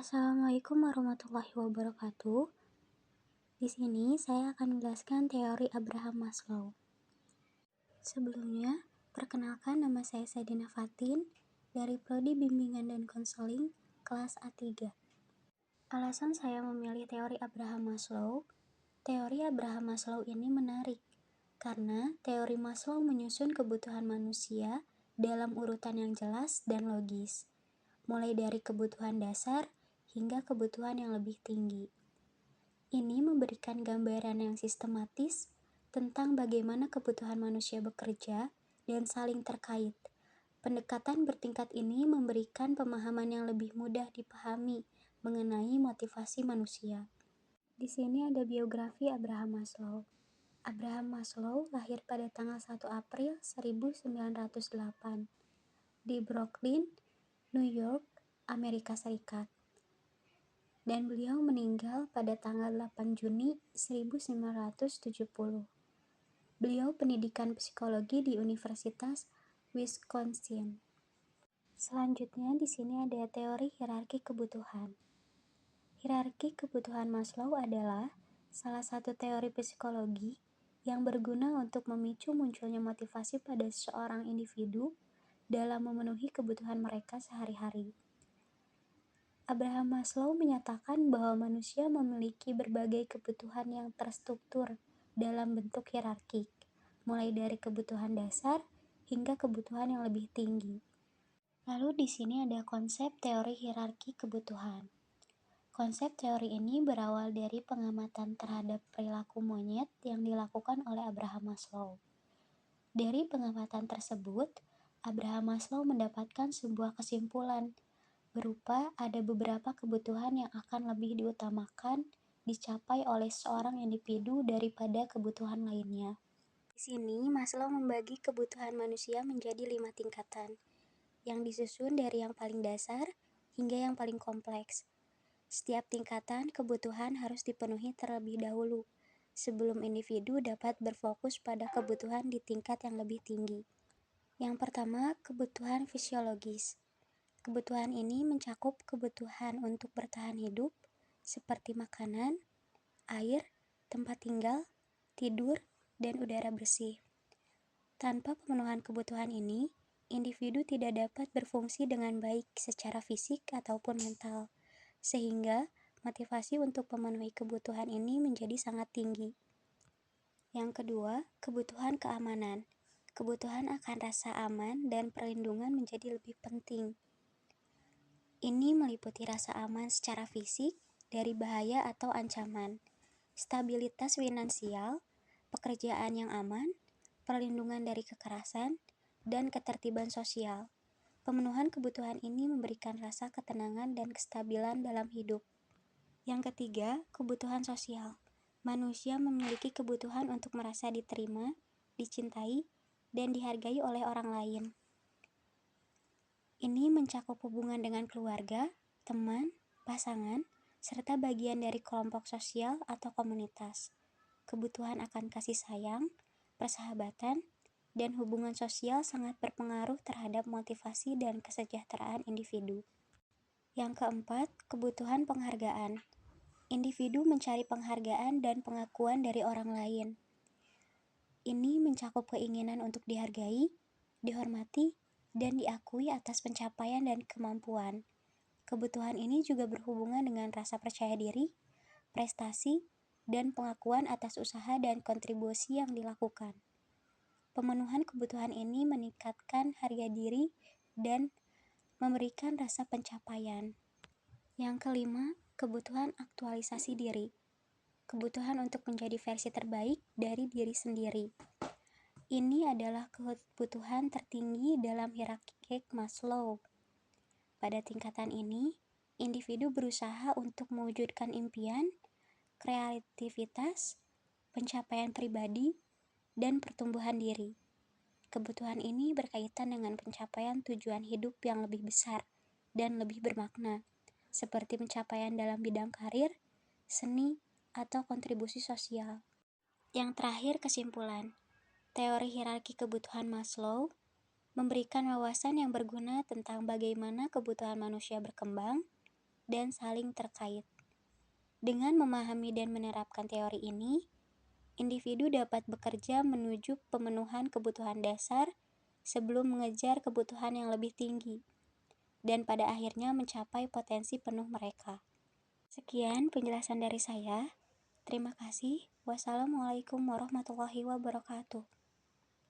Assalamualaikum warahmatullahi wabarakatuh. Di sini saya akan menjelaskan teori Abraham Maslow. Sebelumnya, perkenalkan nama saya Saidina Fatin dari Prodi Bimbingan dan Konseling kelas A3. Alasan saya memilih teori Abraham Maslow, teori Abraham Maslow ini menarik karena teori Maslow menyusun kebutuhan manusia dalam urutan yang jelas dan logis, mulai dari kebutuhan dasar hingga kebutuhan yang lebih tinggi. Ini memberikan gambaran yang sistematis tentang bagaimana kebutuhan manusia bekerja dan saling terkait. Pendekatan bertingkat ini memberikan pemahaman yang lebih mudah dipahami mengenai motivasi manusia. Di sini ada biografi Abraham Maslow. Abraham Maslow lahir pada tanggal 1 April 1908 di Brooklyn, New York, Amerika Serikat. Dan beliau meninggal pada tanggal 8 Juni 1970. Beliau pendidikan psikologi di Universitas Wisconsin. Selanjutnya di sini ada teori hierarki kebutuhan. Hierarki kebutuhan Maslow adalah salah satu teori psikologi yang berguna untuk memicu munculnya motivasi pada seorang individu dalam memenuhi kebutuhan mereka sehari-hari. Abraham Maslow menyatakan bahwa manusia memiliki berbagai kebutuhan yang terstruktur dalam bentuk hierarkik, mulai dari kebutuhan dasar hingga kebutuhan yang lebih tinggi. Lalu di sini ada konsep teori hierarki kebutuhan. Konsep teori ini berawal dari pengamatan terhadap perilaku monyet yang dilakukan oleh Abraham Maslow. Dari pengamatan tersebut, Abraham Maslow mendapatkan sebuah kesimpulan berupa ada beberapa kebutuhan yang akan lebih diutamakan dicapai oleh seorang individu daripada kebutuhan lainnya. Di sini, Maslow membagi kebutuhan manusia menjadi 5 tingkatan, yang disusun dari yang paling dasar hingga yang paling kompleks. Setiap tingkatan kebutuhan harus dipenuhi terlebih dahulu, sebelum individu dapat berfokus pada kebutuhan di tingkat yang lebih tinggi. Yang pertama, kebutuhan fisiologis. Kebutuhan ini mencakup kebutuhan untuk bertahan hidup, seperti makanan, air, tempat tinggal, tidur, dan udara bersih. Tanpa pemenuhan kebutuhan ini, individu tidak dapat berfungsi dengan baik secara fisik ataupun mental, sehingga motivasi untuk memenuhi kebutuhan ini menjadi sangat tinggi. Yang kedua, kebutuhan keamanan. Kebutuhan akan rasa aman dan perlindungan menjadi lebih penting. Ini meliputi rasa aman secara fisik dari bahaya atau ancaman, stabilitas finansial, pekerjaan yang aman, perlindungan dari kekerasan, dan ketertiban sosial. Pemenuhan kebutuhan ini memberikan rasa ketenangan dan kestabilan dalam hidup. Yang ketiga, kebutuhan sosial. Manusia memiliki kebutuhan untuk merasa diterima, dicintai, dan dihargai oleh orang lain. Ini mencakup hubungan dengan keluarga, teman, pasangan, serta bagian dari kelompok sosial atau komunitas. Kebutuhan akan kasih sayang, persahabatan, dan hubungan sosial sangat berpengaruh terhadap motivasi dan kesejahteraan individu. Yang keempat, kebutuhan penghargaan. Individu mencari penghargaan dan pengakuan dari orang lain. Ini mencakup keinginan untuk dihargai, dihormati, dan diakui atas pencapaian dan kemampuan. Kebutuhan ini juga berhubungan dengan rasa percaya diri, prestasi, dan pengakuan atas usaha dan kontribusi yang dilakukan. Pemenuhan kebutuhan ini meningkatkan harga diri dan memberikan rasa pencapaian. Yang kelima, kebutuhan aktualisasi diri. Kebutuhan untuk menjadi versi terbaik dari diri sendiri. Ini adalah kebutuhan tertinggi dalam hierarki Maslow. Pada tingkatan ini, individu berusaha untuk mewujudkan impian, kreativitas, pencapaian pribadi, dan pertumbuhan diri. Kebutuhan ini berkaitan dengan pencapaian tujuan hidup yang lebih besar dan lebih bermakna, seperti pencapaian dalam bidang karir, seni, atau kontribusi sosial. Yang terakhir, kesimpulan. Teori hierarki kebutuhan Maslow memberikan wawasan yang berguna tentang bagaimana kebutuhan manusia berkembang dan saling terkait. Dengan memahami dan menerapkan teori ini, individu dapat bekerja menuju pemenuhan kebutuhan dasar sebelum mengejar kebutuhan yang lebih tinggi, dan pada akhirnya mencapai potensi penuh mereka. Sekian penjelasan dari saya. Terima kasih. Wassalamualaikum warahmatullahi wabarakatuh.